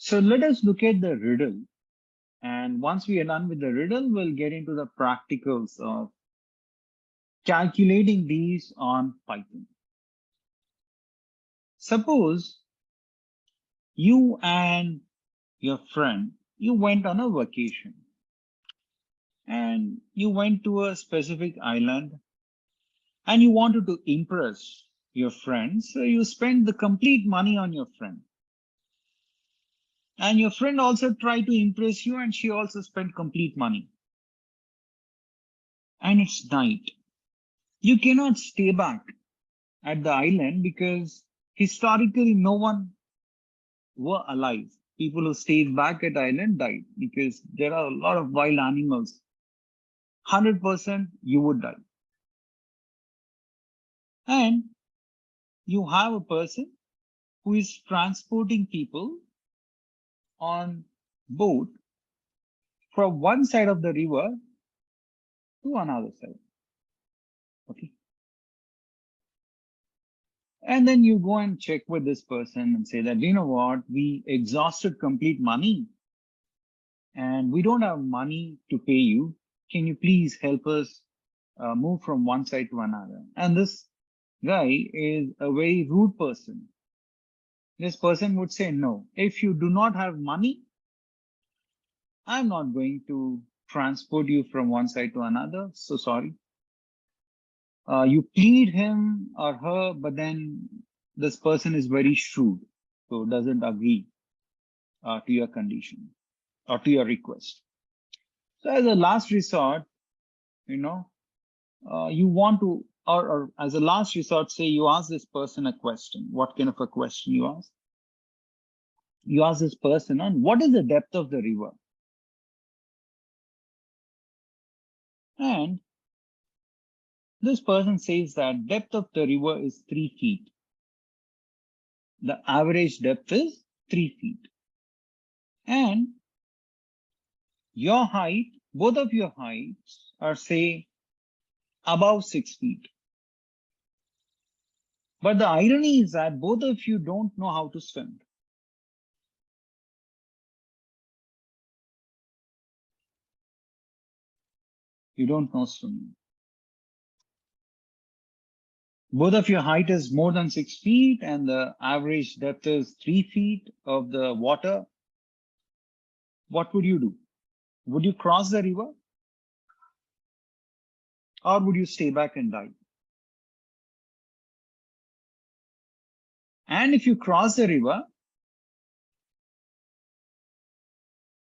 So let us look at the riddle. And once we are done with the riddle, we'll get into the practicals of calculating these on Python. Suppose you and your friend, you went on a vacation and you went to a specific island and you wanted to impress your friend. So you spent the complete money on your friend. And your friend also tried to impress you and she also spent complete money. And it's night. You cannot stay back at the island because historically no one were alive. People who stayed back at the island died because there are a lot of wild animals. 100% you would die. And you have a person who is transporting people on boat from one side of the river to another side. Okay. And then you go and check with this person and say that, you know what, we exhausted complete money and we don't have money to pay you. Can you please help us move from one side to another? And this guy is a very rude person. This person would say, no, if you do not have money, I'm not going to transport you from one side to another. So sorry. You plead him or her, but then this person is very shrewd, so doesn't agree to your condition or to your request. So as a last resort, you know, you want to, or as a last resort, say you ask this person a question. What kind of a question you ask? You ask this person on what is the depth of the river? And this person says that depth of the river is 3 feet. The average depth is 3 feet. And your height, both of your heights are say above 6 feet. But the irony is that both of you don't know how to swim. You don't know swimming. Both of your height is more than 6 feet and the average depth is 3 feet of the water. What would you do? Would you cross the river? Or would you stay back and die? And if you cross the river,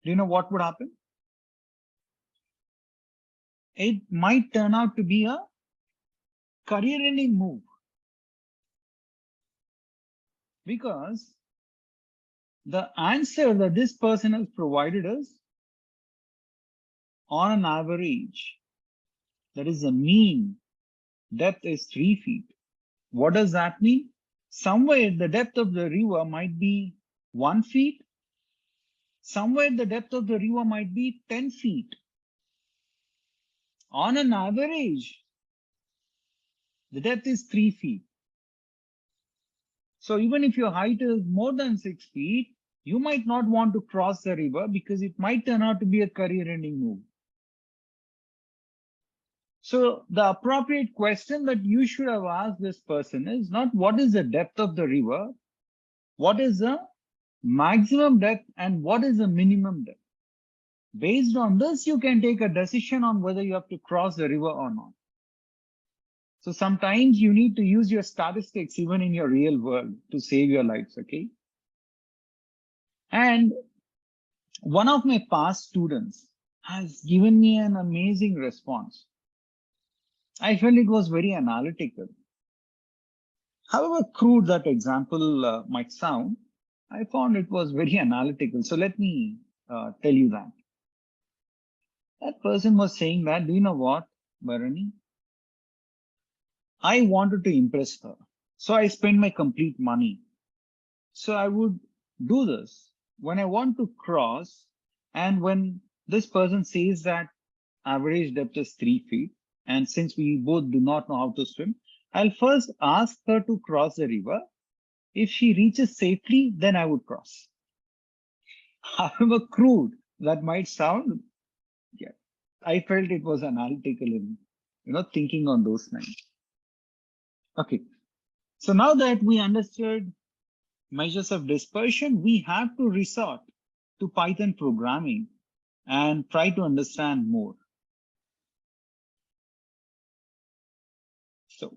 do you know what would happen? It might turn out to be a career-ending move. Because the answer that this person has provided us, on an average, that is the mean depth is 3 feet. What does that mean? Somewhere the depth of the river might be 1 feet. Somewhere the depth of the river might be 10 feet. On an average, the depth is 3 feet. So even if your height is more than 6 feet, you might not want to cross the river because it might turn out to be a career-ending move. So the appropriate question that you should have asked this person is not what is the depth of the river, what is the maximum depth and what is the minimum depth. Based on this, you can take a decision on whether you have to cross the river or not. So sometimes you need to use your statistics even in your real world to save your lives, okay? And one of my past students has given me an amazing response. I felt it was very analytical. However crude that example might sound, I found it was very analytical. So let me tell you that. That person was saying that, do you know what, Bharani? I wanted to impress her. So I spent my complete money. So I would do this when I want to cross, and when this person says that average depth is 3 feet, and since we both do not know how to swim, I'll first ask her to cross the river. If she reaches safely, then I would cross. However crude that might sound, yeah, I felt it was analytical in, thinking on those lines. Okay. So now that we understood measures of dispersion, we have to resort to Python programming and try to understand more. So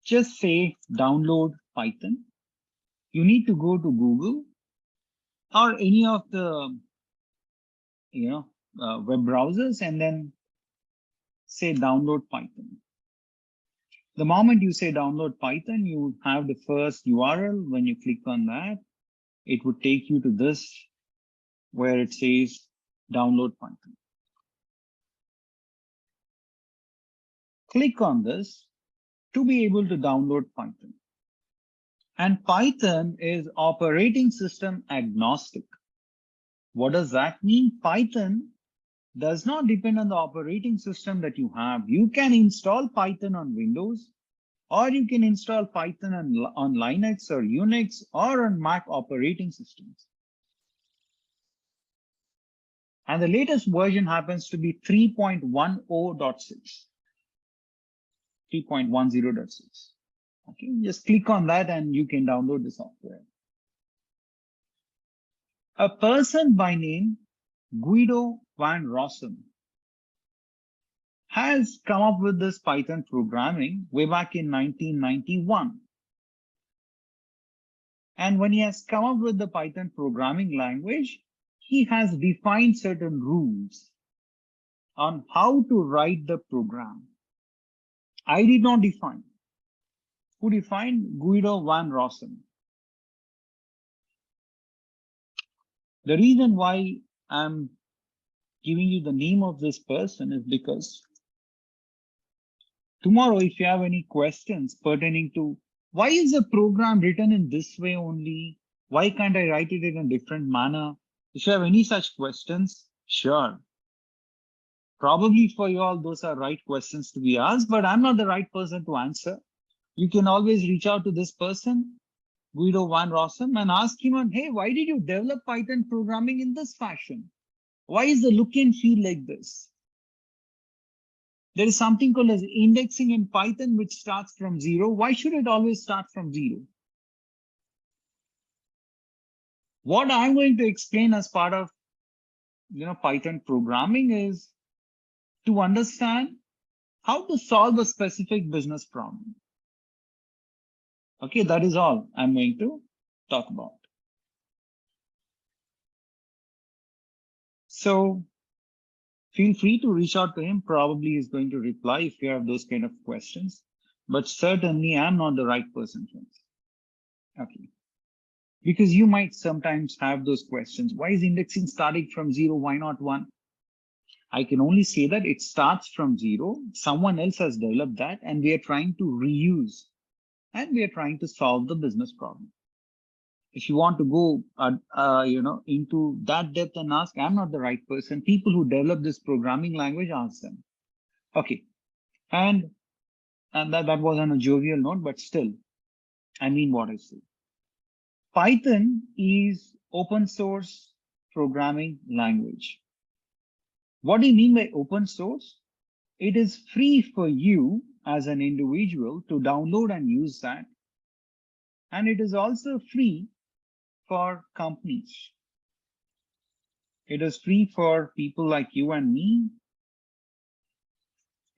just say download Python. You need to go to Google or any of the web browsers and then say download Python. The moment you say download Python, you have the first URL. When you click on that, it would take you to this where it says download Python. Click on this to be able to download Python. And Python is operating system agnostic. What does that mean? Python does not depend on the operating system that you have. You can install Python on Windows, or you can install Python on Linux or Unix or on Mac operating systems. And the latest version happens to be 3.10.6. 3.10.6. Okay, just click on that and you can download the software. A person by name Guido van Rossum has come up with this Python programming way back in 1991. And when he has come up with the Python programming language, he has defined certain rules on how to write the program. I did not define. Who defined? Guido van Rossum. The reason why I'm giving you the name of this person is because tomorrow, if you have any questions pertaining to why is the program written in this way only? Why can't I write it in a different manner? If you have any such questions, sure. Probably for you all, those are right questions to be asked, but I'm not the right person to answer. You can always reach out to this person, Guido van Rossum, and ask him, hey, why did you develop Python programming in this fashion? Why is the look and feel like this? There is something called as indexing in Python, which starts from 0. Why should it always start from 0? What I'm going to explain as part of Python programming is to understand how to solve a specific business problem. Okay, that is all I'm going to talk about. So feel free to reach out to him. Probably he's going to reply if you have those kind of questions. But certainly I'm not the right person, friends. Okay. Because you might sometimes have those questions. Why is indexing starting from 0? Why not 1? I can only say that it starts from 0. Someone else has developed that, and we are trying to reuse, and we are trying to solve the business problem. If you want to go, into that depth and ask, I'm not the right person. People who develop this programming language, ask them. Okay, and that was on a jovial note, but still, I mean what I say. Python is open source programming language. What do you mean by open source? It is free for you as an individual to download and use that. And it is also free for companies. It is free for people like you and me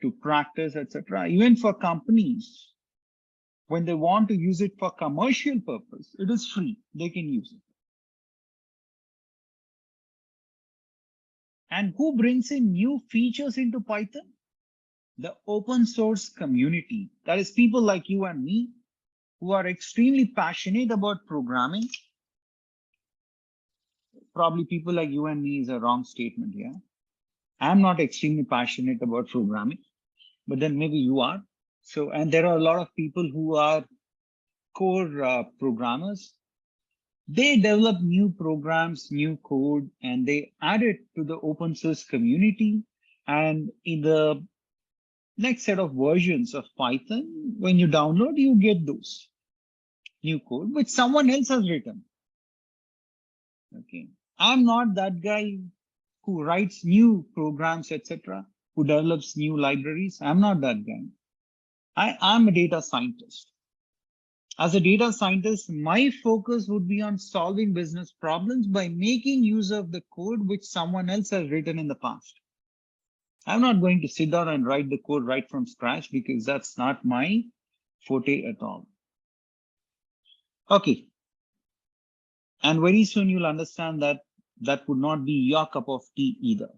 to practice, etc. Even for companies, when they want to use it for commercial purpose, it is free. They can use it. And who brings in new features into Python? The open source community. That is people like you and me who are extremely passionate about programming. Probably people like you and me is a wrong statement here. I'm not extremely passionate about programming, but then maybe you are. So, and there are a lot of people who are core programmers. They develop new programs, new code, and they add it to the open source community. And in the next set of versions of Python, when you download, you get those new code, which someone else has written. Okay. I'm not that guy who writes new programs, etc., who develops new libraries. I'm not that guy. I'm a data scientist. As a data scientist, my focus would be on solving business problems by making use of the code which someone else has written in the past. I'm not going to sit down and write the code right from scratch because that's not my forte at all. Okay. And very soon you'll understand that that would not be your cup of tea either,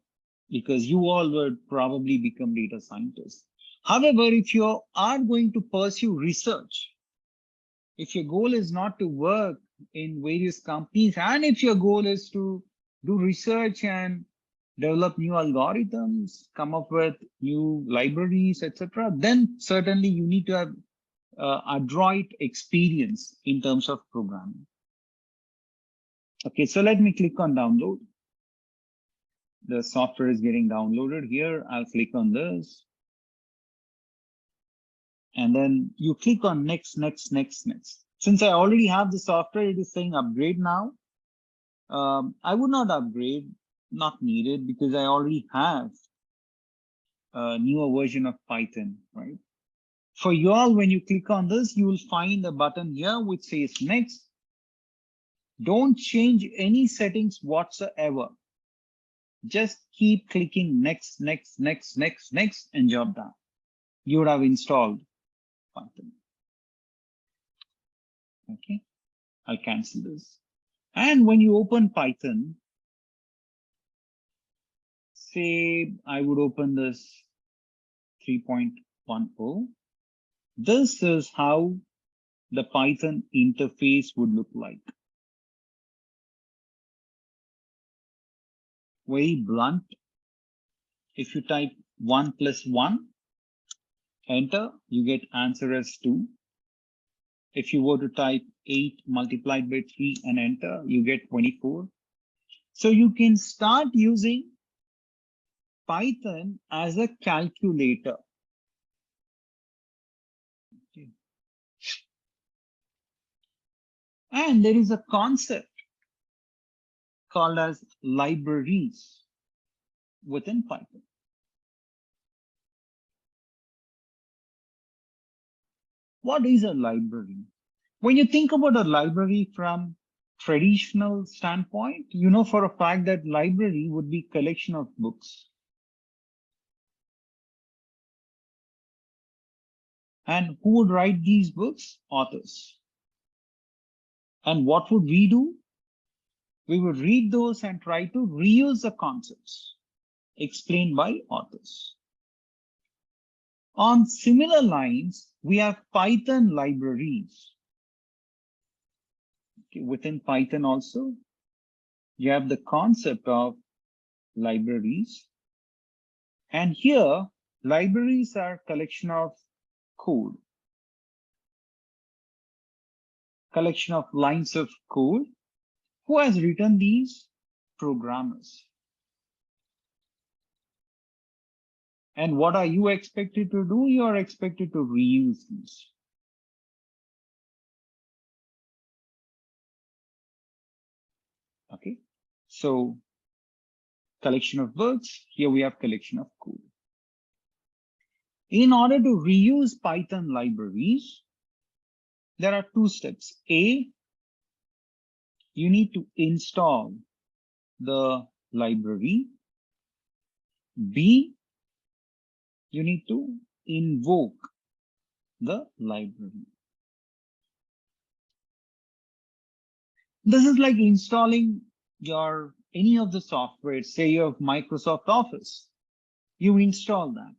because you all would probably become data scientists. However, if you are going to pursue research, if your goal is not to work in various companies, and if your goal is to do research and develop new algorithms, come up with new libraries, etc., then certainly you need to have adroit experience in terms of programming. Okay, so let me click on download. The software is getting downloaded here. I'll click on this. And then you click on next, next, next, next. Since I already have the software, it is saying upgrade now. I would not upgrade, not needed, because I already have a newer version of Python, right? For you all, when you click on this, you will find a button here which says next. Don't change any settings whatsoever. Just keep clicking next, next, next, next, next, and job done. You would have installed Python. Okay, I'll cancel this. And when you open Python, say I would open this 3.10. This is how the Python interface would look like. Very blunt. If you type 1 plus 1, enter, you get answer as 2. If you were to type 8 multiplied by 3 and enter, you get 24. So you can start using Python as a calculator. Okay. And there is a concept called as libraries within Python. What is a library? When you think about a library from traditional standpoint, you know for a fact that library would be collection of books. And who would write these books? Authors. And what would we do? We would read those and try to reuse the concepts explained by authors. On similar lines, we have Python libraries. Okay, within Python also, you have the concept of libraries. And here, libraries are collection of code, collection of lines of code. Who has written these? Programmers. And what are you expected to do? You are expected to reuse these. Okay, so collection of books, here we have collection of code. In order to reuse Python libraries, there are 2 steps. A, you need to install the library. B, you need to invoke the library. This is like installing your any of the software, say you have Microsoft Office. You install that.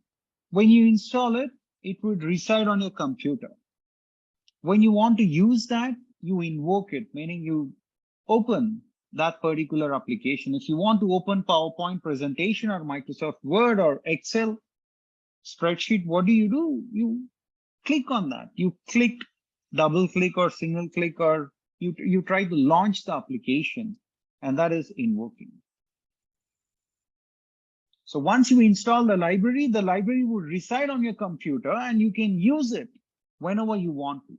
When you install it, it would reside on your computer. When you want to use that, you invoke it, meaning you open that particular application. If you want to open PowerPoint presentation or Microsoft Word or Excel spreadsheet, what do? You click on that. You click, double click or single click, or you try to launch the application, and that is invoking. So once you install the library would reside on your computer and you can use it whenever you want to.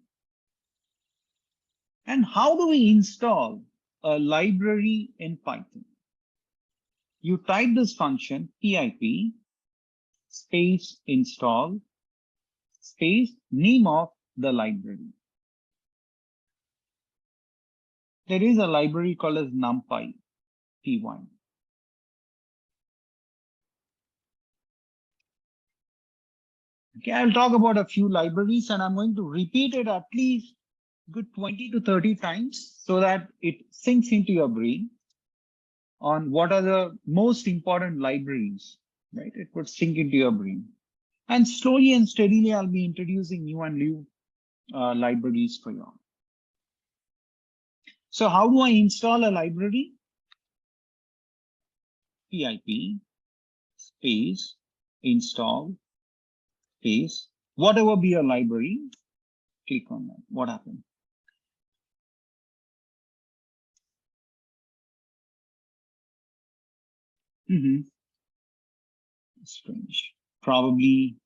And how do we install a library in Python. You type this function pip space install space name of the library. There is a library called as numpy py. Okay, I'll talk about a few libraries and I'm going to repeat it at least good 20 to 30 times so that it sinks into your brain on what are the most important libraries, right? It would sink into your brain. And slowly and steadily, I'll be introducing new and new libraries for you. So how do I install a library? Pip space install space whatever be your library. Click on that. What happened? Strange. Probably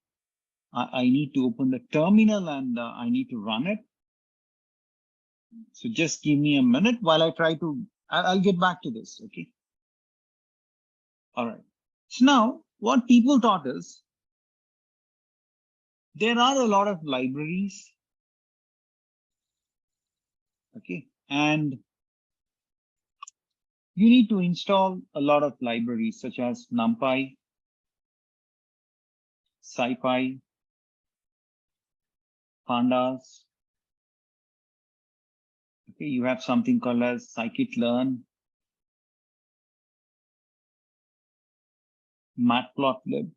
I need to open the terminal and I need to run it. So just give me a minute while I try to, I'll get back to this, okay? All right. So now what people taught us, there are a lot of libraries, okay? And you need to install a lot of libraries such as NumPy, SciPy, Pandas. Okay, you have something called as scikit-learn, Matplotlib,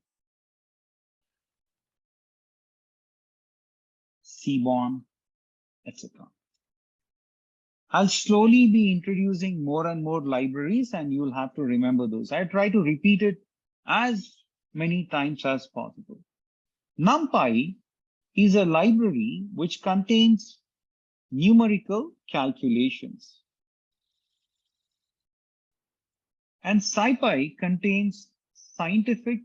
Seaborn, etc. I'll slowly be introducing more and more libraries and you'll have to remember those. I try to repeat it as many times as possible. NumPy is a library which contains numerical calculations. And SciPy contains scientific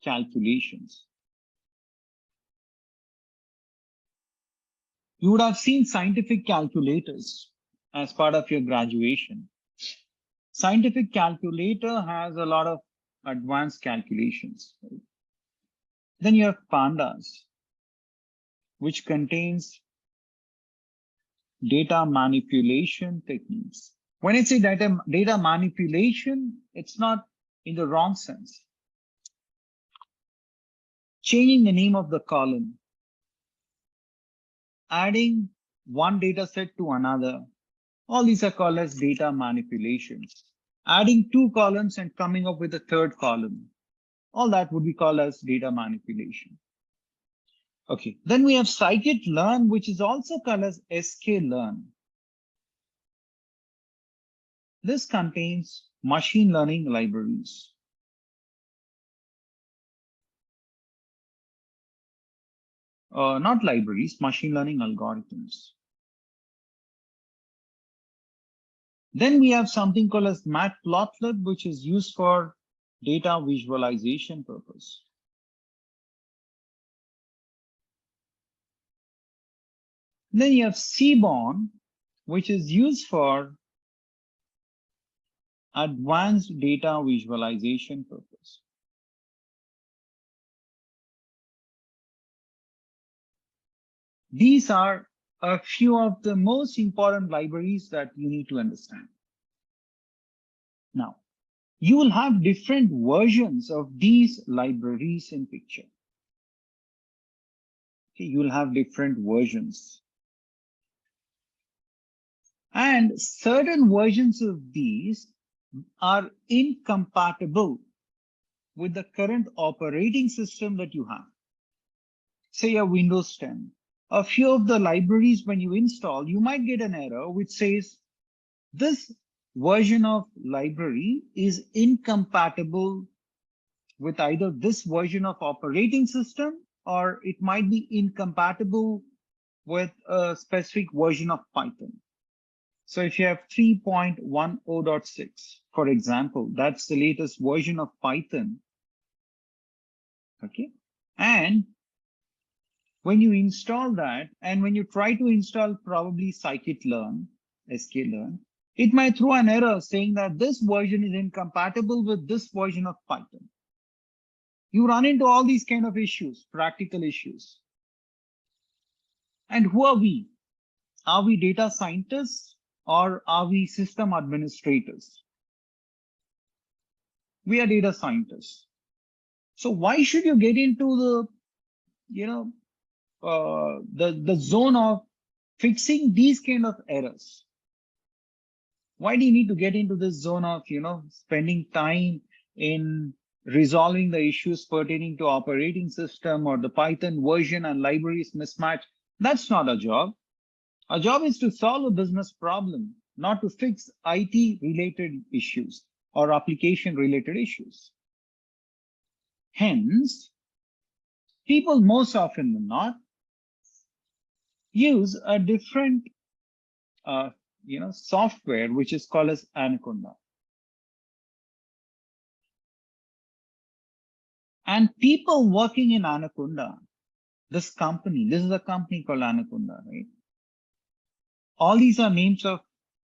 calculations. You would have seen scientific calculators as part of your graduation. Scientific calculator has a lot of advanced calculations. Then you have Pandas, which contains data manipulation techniques. When I say data manipulation, it's not in the wrong sense. Changing the name of the column, adding one data set to another, all these are called as data manipulations. Adding two columns and coming up with a third column, all that would be called as data manipulation. Okay, then we have scikit-learn, which is also called as sklearn. This contains machine learning libraries. Not libraries, machine learning algorithms. Then we have something called as Matplotlib, which is used for data visualization purpose. Then you have Seaborn, which is used for advanced data visualization purpose. These are a few of the most important libraries that you need to understand. Now, you will have different versions of these libraries in picture. Okay, you will have different versions. And certain versions of these are incompatible with the current operating system that you have. Say a Windows 10. A few of the libraries, when you install, you might get an error which says this version of library is incompatible with either this version of operating system or it might be incompatible with a specific version of Python. So if you have 3.10.6, for example, that's the latest version of Python. Okay. And when you install that, and when you try to install probably scikit-learn, sklearn, it might throw an error saying that this version is incompatible with this version of Python. You run into all these kind of issues, practical issues. And who are we? Are we data scientists or are we system administrators? We are data scientists. So why should you get into the zone of fixing these kind of errors? Why do you need to get into this zone of spending time in resolving the issues pertaining to operating system or the Python version and libraries mismatch? That's not our job. Our job is to solve a business problem, not to fix IT related issues or application related issues. Hence, people most often than not use a different software which is called as Anaconda. And people working in Anaconda, this is a company called Anaconda, right? All these are names of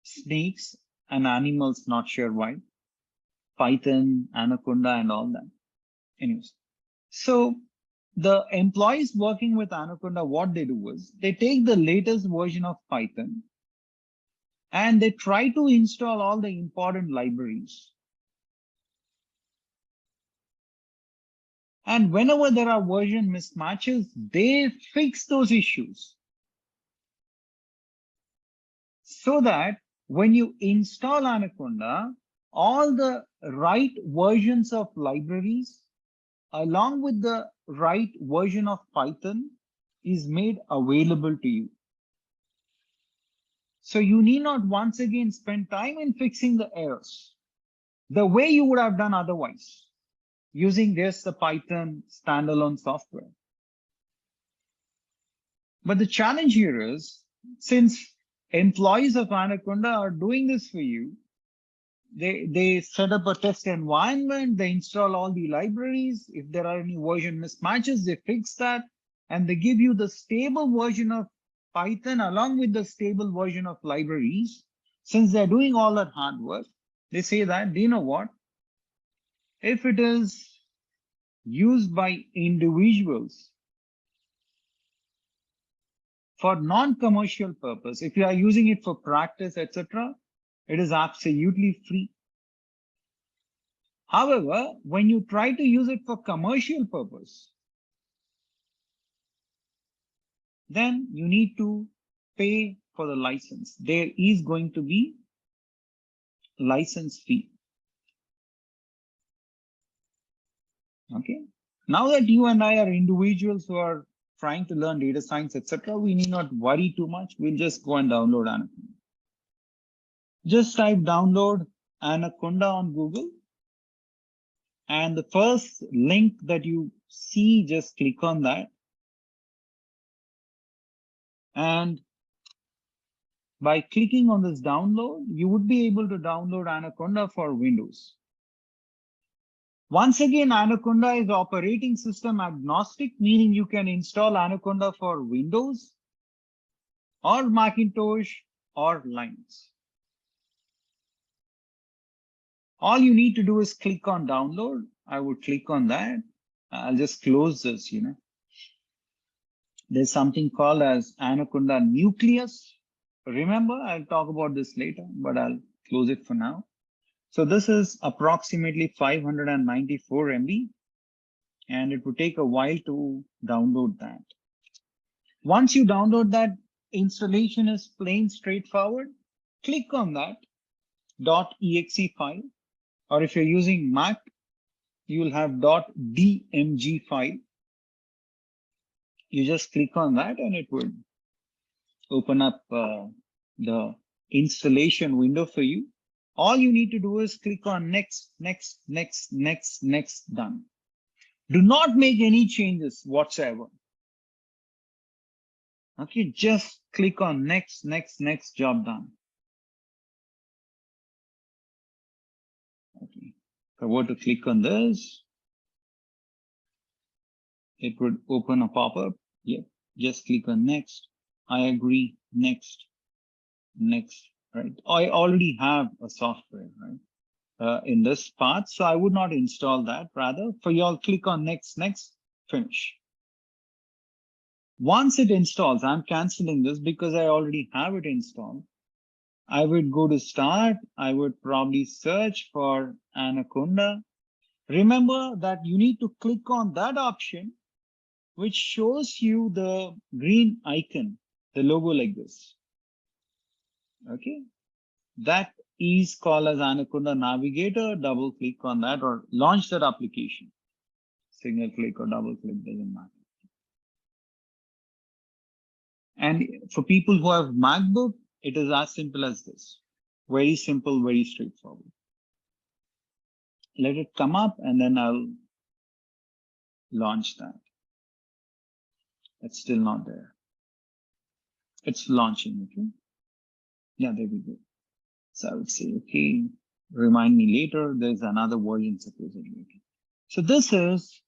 snakes and animals, not sure why. Python, Anaconda, and all that. Anyways, so the employees working with Anaconda, what they do is they take the latest version of Python and they try to install all the important libraries. And whenever there are version mismatches, they fix those issues so that when you install Anaconda, all the right versions of libraries along with the right version of Python is made available to you. So you need not once again spend time in fixing the errors the way you would have done otherwise using just the Python standalone software. But the challenge here is, since employees of Anaconda are doing this for you, they set up a test environment, they install all the libraries. If there are any version mismatches, they fix that, and they give you the stable version of Python along with the stable version of libraries. Since they're doing all that hard work, they say that, do you know what? If it is used by individuals for non-commercial purpose, if you are using it for practice, etc., it is absolutely free. However, when you try to use it for commercial purpose, then you need to pay for the license. There is going to be license fee. Okay. Now that you and I are individuals who are trying to learn data science, etc., we need not worry too much. We'll just go and download Anaconda. Just type download Anaconda on Google. And the first link that you see, just click on that. And by clicking on this download, you would be able to download Anaconda for Windows. Once again, Anaconda is operating system agnostic, meaning you can install Anaconda for Windows or Macintosh or Linux. All you need to do is click on download. I would click on that. I'll just close this, There's something called as Anaconda Nucleus. Remember, I'll talk about this later, but I'll close it for now. So this is approximately 594 MB, and it would take a while to download that. Once you download that, installation is plain straightforward. Click on that .exe file, or if you're using Mac, you will have .dmg file. You just click on that and it would open up the installation window for you. All you need to do is click on next, next, next, next, next, done. Do not make any changes whatsoever. Okay, just click on next, next, next, job done. Okay, if I were to click on this, it would open a pop-up. Yep, just click on next. I agree, next, next, right? I already have a software, right? In this path, so I would not install that. Rather, for y'all, click on next, finish. Once it installs, I'm canceling this because I already have it installed. I would go to start. I would probably search for Anaconda. Remember that you need to click on that option, which shows you the green icon, the logo like this. Okay. That is called as Anaconda Navigator. Double click on that or launch that application. Single click or double click, doesn't matter. And for people who have MacBook, it is as simple as this. Very simple, very straightforward. Let it come up and then I'll launch that. It's still not there. It's launching, okay? Yeah, there we go. So I would say, okay, remind me later, there's another version supposedly. Okay. So this is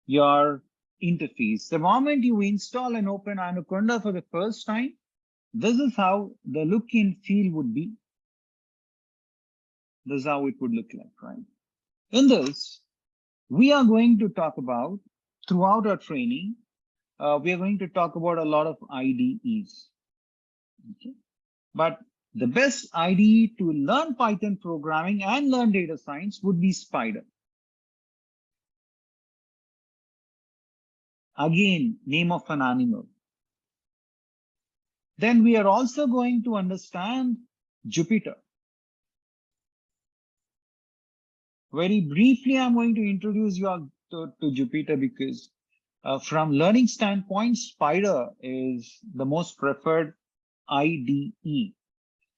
your interface. The moment you install and open Anaconda for the first time, this is how the look and feel would be. This is how it would look like, right? In this, we are going to talk about, throughout our training, we are going to talk about a lot of IDEs. Okay? But the best IDE to learn Python programming and learn data science would be Spyder. Again, name of an animal. Then we are also going to understand Jupyter. Very briefly, I'm going to introduce you all to Jupyter because from learning standpoint, Spyder is the most preferred IDE,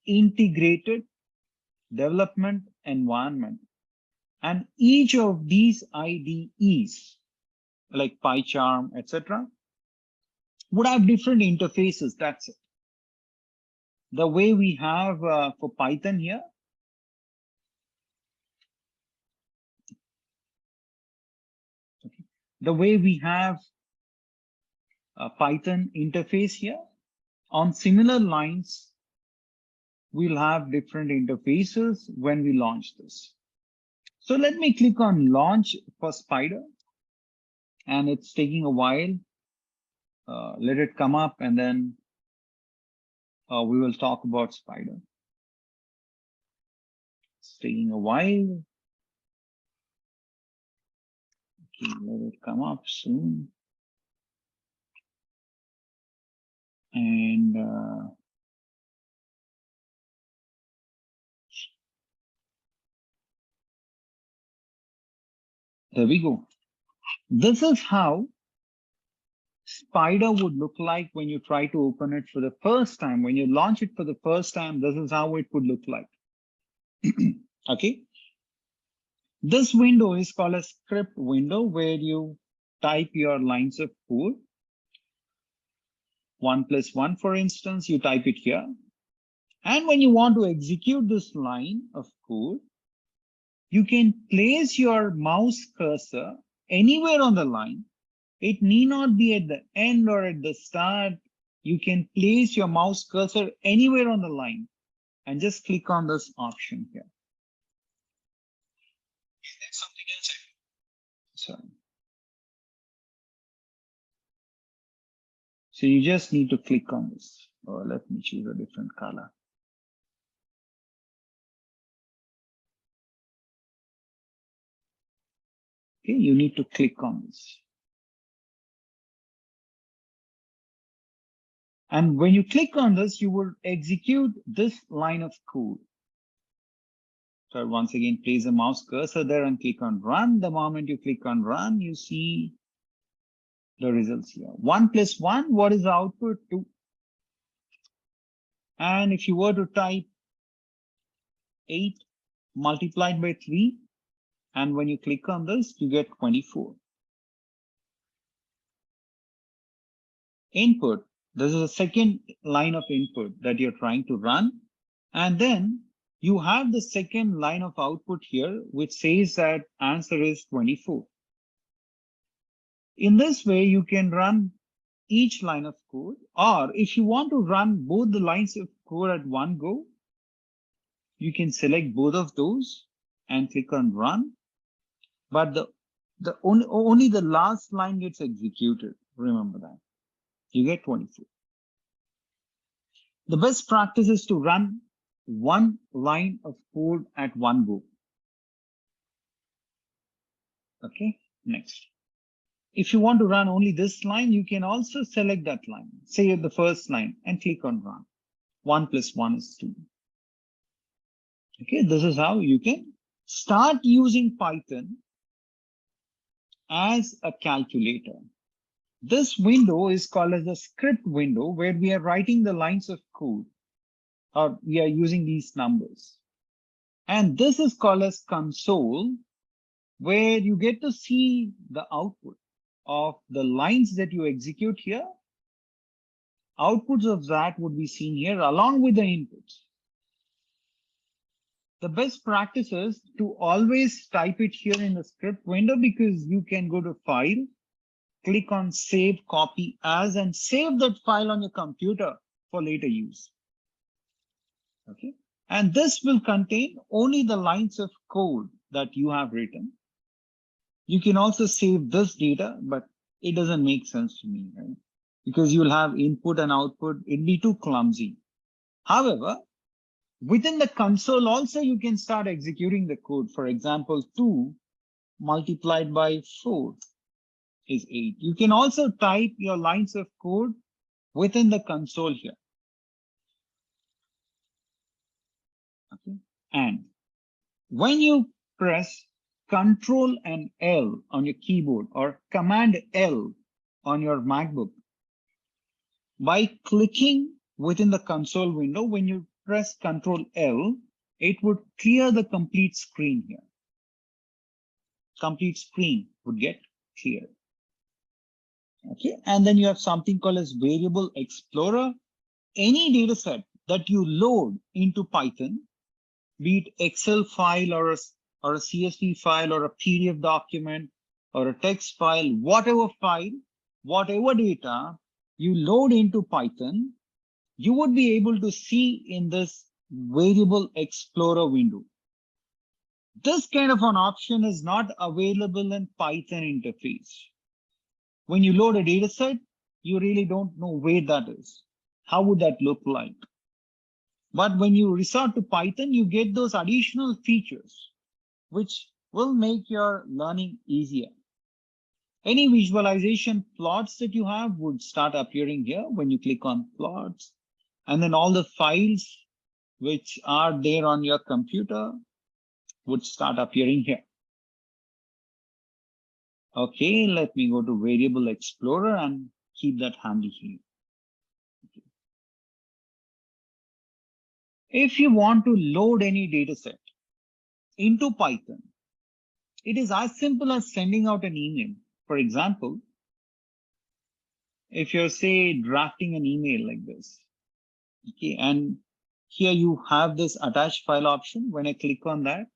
integrated development environment. And each of these IDEs, like PyCharm, etc., would have different interfaces. That's it. The way we have for Python here, okay. The way we have a Python interface here, on similar lines, we'll have different interfaces when we launch this. So let me click on launch for Spyder, and it's taking a while. Let it come up and then we will talk about Spyder. It's taking a while. Okay, let it come up soon. And there we go. This is how Spyder would look like when you try to open it for the first time. When you launch it for the first time, this is how it would look like. Okay. This window is called a script window where you type your lines of code. 1+1, for instance, you type it here. And when you want to execute this line of code, you can place your mouse cursor anywhere on the line. It need not be at the end or at the start. You can place your mouse cursor anywhere on the line and just click on this option here. Is there something else? Sorry. So you just need to click on this. Or let me choose a different color. Okay, you need to click on this. And when you click on this, you will execute this line of code. So once again, place a mouse cursor there and click on run. The moment you click on run, you see the results here. 1+1, what is the output? 2. And if you were to type 8 multiplied by 3, and when you click on this, you get 24. Input, this is the second line of input that you're trying to run. And then you have the second line of output here, which says that answer is 24. In this way, you can run each line of code, or if you want to run both the lines of code at one go, you can select both of those and click on run. But only the last line gets executed. Remember that. You get 24. The best practice is to run one line of code at one go. Okay, next. If you want to run only this line, you can also select that line, say the first line, and click on run. 1 plus 1 is 2. Okay, this is how you can start using Python as a calculator. This window is called as the script window, where we are writing the lines of code, or we are using these numbers. And this is called as console, where you get to see the output of the lines that you execute here. Outputs of that would be seen here along with the inputs. The best practice is to always type it here in the script window, because you can go to File, click on Save Copy As, and save that file on your computer for later use. Okay, and this will contain only the lines of code that you have written. You can also save this data, but it doesn't make sense to me, right? Because you'll have input and output, it'd be too clumsy. However, within the console also, you can start executing the code. For example, 2 multiplied by 4 is 8. You can also type your lines of code within the console here. Okay. And when you press Control and L on your keyboard, or Command L on your MacBook, by clicking within the console window, when you press Control L, it would clear the complete screen here. Complete screen would get cleared. Okay, and then you have something called as Variable Explorer. Any data set that you load into Python, be it Excel file or a CSV file or a PDF document or a text file, whatever data you load into Python, you would be able to see in this Variable Explorer window. This kind of an option is not available in Python interface. When you load a data set, you really don't know where that is. How would that look like? But when you resort to Python, you get those additional features, which will make your learning easier. Any visualization plots that you have would start appearing here when you click on plots. And then all the files which are there on your computer would start appearing here. Okay, let me go to Variable Explorer and keep that handy here. Okay. If you want to load any data set into Python, it is as simple as sending out an email. For example, if you're, say, drafting an email like this, okay, and here you have this attach file option. When I click on that,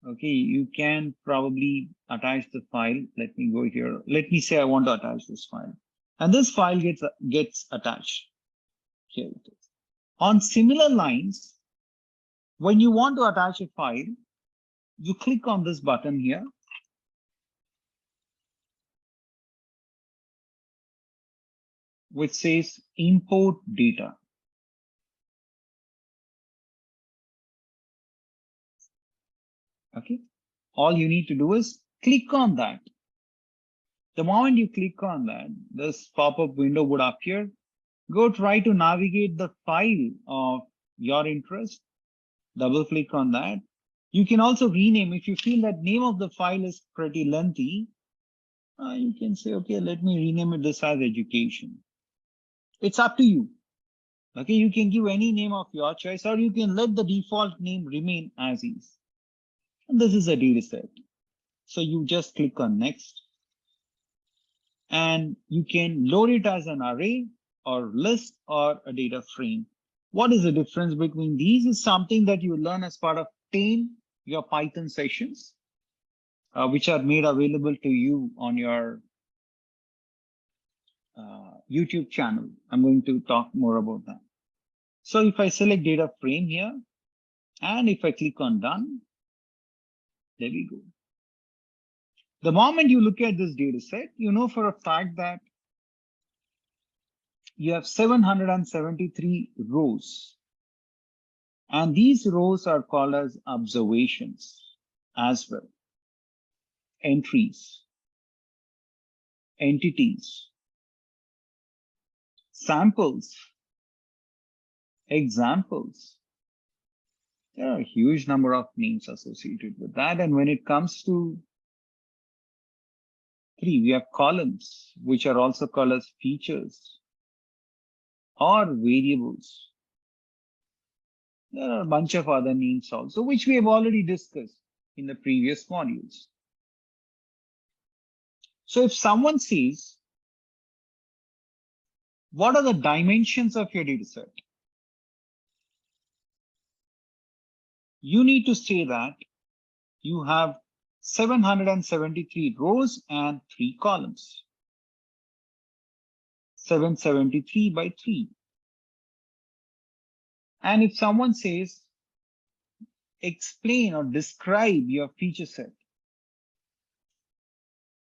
okay, you can probably attach the file. Let me go here. Let me say I want to attach this file, and this file gets attached. Here it is. On similar lines, when you want to attach a file, you click on this button here. Which says import data. Okay, all you need to do is click on that. The moment you click on that, this pop-up window would appear. Go try to navigate the file of your interest. Double click on that. You can also rename. If you feel that name of the file is pretty lengthy, you can say, okay, let me rename it this as education. It's up to you. Okay, you can give any name of your choice, or you can let the default name remain as is. And this is a data set. So you just click on next. And you can load it as an array or list or a data frame. What is the difference between these is something that you learn as part of 10 your Python sessions, which are made available to you on your YouTube channel. I'm going to talk more about that. So if I select data frame here, and if I click on done, there we go. The moment you look at this data set, you know for a fact that you have 773 rows. And these rows are called as observations as well. Entries, entities, samples, examples. There are a huge number of names associated with that. And when it comes to 3, we have columns, which are also called as features or variables. There are a bunch of other names also, which we have already discussed in the previous modules. So if someone says, what are the dimensions of your data set? You need to say that you have 773 rows and 3 columns. 773 by 3. And if someone says, explain or describe your feature set.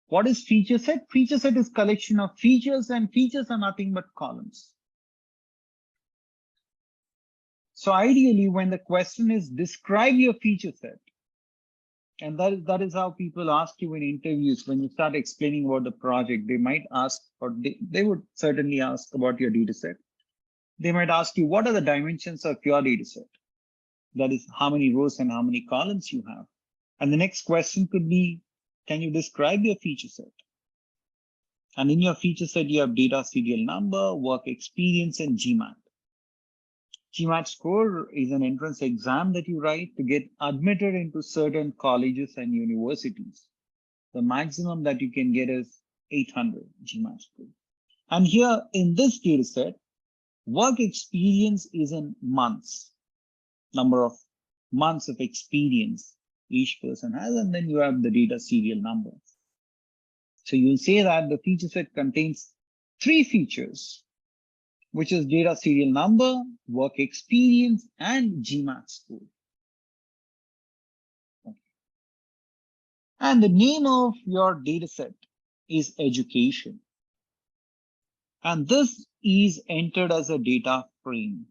What is feature set? Feature set is collection of features, and features are nothing but columns. So ideally, when the question is describe your feature set, and that is how people ask you in interviews, when you start explaining about the project, they might ask, or they would certainly ask about your data set. They might ask you, what are the dimensions of your data set? That is how many rows and how many columns you have. And the next question could be, can you describe your feature set? And in your feature set, you have data serial number, work experience, and GMAT. GMAT score is an entrance exam that you write to get admitted into certain colleges and universities. The maximum that you can get is 800 GMAT score. And here in this data set, work experience is in months, number of months of experience each person has, and then you have the data serial number. So you'll say that the feature set contains 3 features, which is data serial number, work experience, and GMAT score. Okay. And the name of your data set is education. And this is entered as a data frame.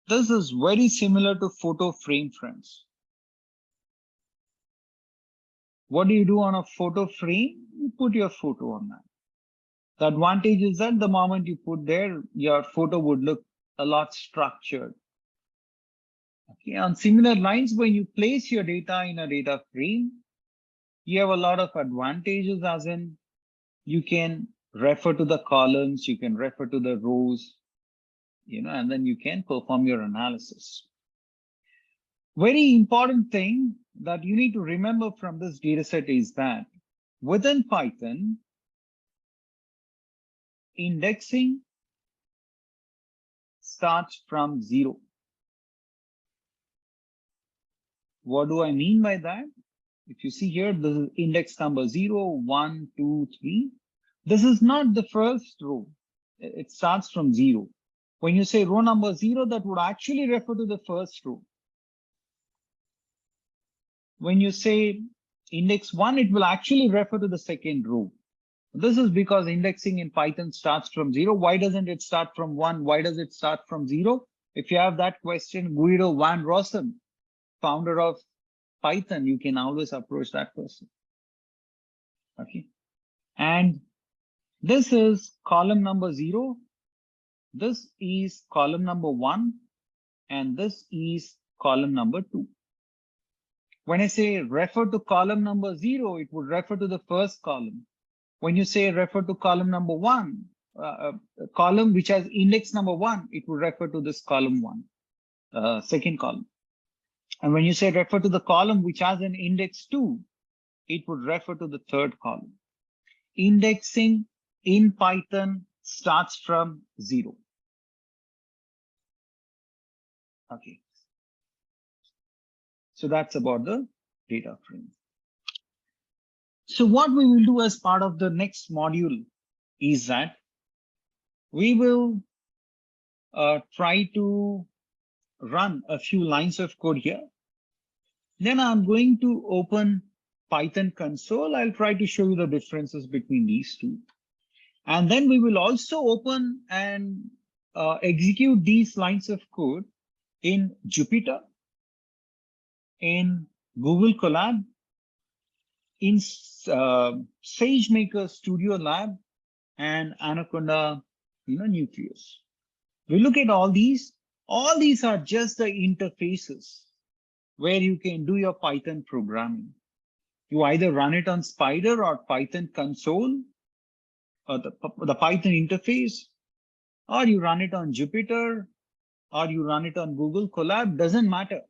This is very similar to photo frame, friends. What do you do on a photo frame? You put your photo on that. The advantage is that the moment you put there, your photo would look a lot structured. Okay. On similar lines, when you place your data in a data frame, you have a lot of advantages, as in you can refer to the columns, you can refer to the rows, and then you can perform your analysis. Very important thing that you need to remember from this data set is that within Python, indexing starts from 0. What do I mean by that? If you see here, this is index number 0, 1, 2, 3. This is not the first row. It starts from 0. When you say row number 0, that would actually refer to the first row. When you say index 1, it will actually refer to the second row. This is because indexing in Python starts from 0. Why doesn't it start from 1? Why does it start from 0? If you have that question, Guido van Rossum, founder of Python, you can always approach that person. Okay. And this is column number 0. This is column number 1. And this is column number 2. When I say refer to column number 0, it would refer to the first column. When you say refer to column number 1, column which has index number 1, it will refer to this column 1, second column. And when you say refer to the column which has an index 2, it would refer to the third column. Indexing in Python starts from 0. Okay. So that's about the data frame. So what we will do as part of the next module is that we will try to run a few lines of code here. Then I'm going to open Python console. I'll try to show you the differences between these two. And then we will also open and execute these lines of code in Jupyter, in Google Colab, in SageMaker Studio Lab, and Anaconda, Nucleus. We look at all these. All these are just the interfaces where you can do your Python programming. You either run it on Spyder or Python console, or the Python interface, or you run it on Jupyter, or you run it on Google Colab, doesn't matter.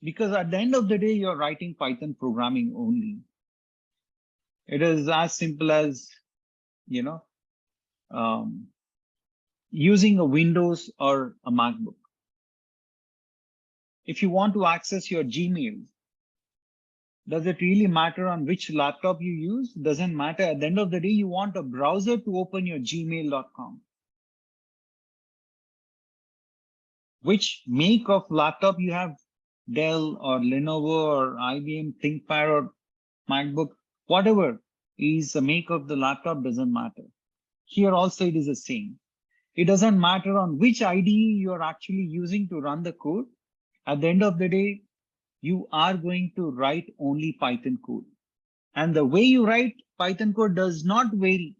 Because at the end of the day, you're writing Python programming only. It is as simple as, using a Windows or a MacBook. If you want to access your Gmail, does it really matter on which laptop you use? Doesn't matter. At the end of the day, you want a browser to open your gmail.com. Which make of laptop you have, Dell or Lenovo or IBM ThinkPad or MacBook, whatever is the make of the laptop, doesn't matter. Here also it is the same. It doesn't matter on which IDE you are actually using to run the code. At the end of the day, you are going to write only Python code. And the way you write Python code does not vary.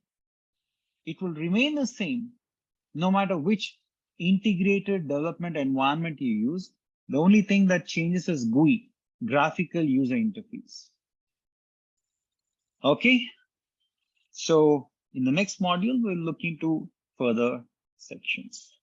It will remain the same no matter which integrated development environment you use. The only thing that changes is GUI, graphical user interface. Okay, so in the next module, we'll look into further sections.